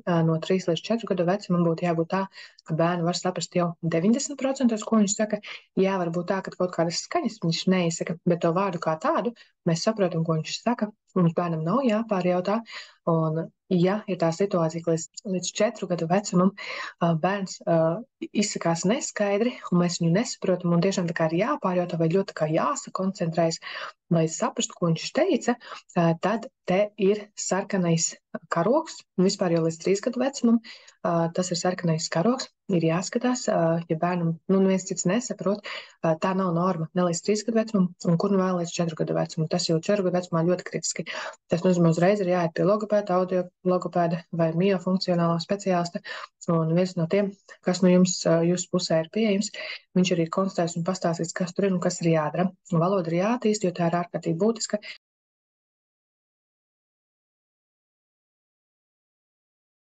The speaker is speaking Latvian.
no 3 līdz 4 gadu vecumam būtu jābūt tā, ka bērni var saprast jau 90%, ko viņš saka. Jā, varbūt tā, ka kaut kādas skaņas viņš neizsaka, bet to vārdu kā tādu mēs saprotam, ko viņš saka. Mums bērnam nav jāpārjautā. Un, ja ir tā situācija, ka līdz 4 gadu vecumam bērns izsakās neskaidri, un mēs viņu nesaprotam, un tiešām tā kā ir jāpārjautā vai ļoti tā kā jāsakoncentrējas, lai saprastu, ko viņš teica, tad te ir sarkanais karogs, un vispār jau līdz 3 gadu vecumam tas ir sarkanais karogs, ir jāskatās, ja bērnam neviens cits nesaprot, tā nav norma ne līdz 3 gadu vecumam, un kur nu vēl līdz 4 gadu vecumam. Tas jau 4 gadu vecumā ļoti kritiski. Tas nozīmē uzreiz ir jāiet pie logopēda, audio logopēda vai miofunkcionālā speciālista, un viens no tiem, kas no jūsu pusē ir pieejams, viņš arī ir konstatējis un pastāstīs, kas tur ir un kas ir jādara. Valoda ir jāattīst, jo tā ir ārkārtīgi būtiska.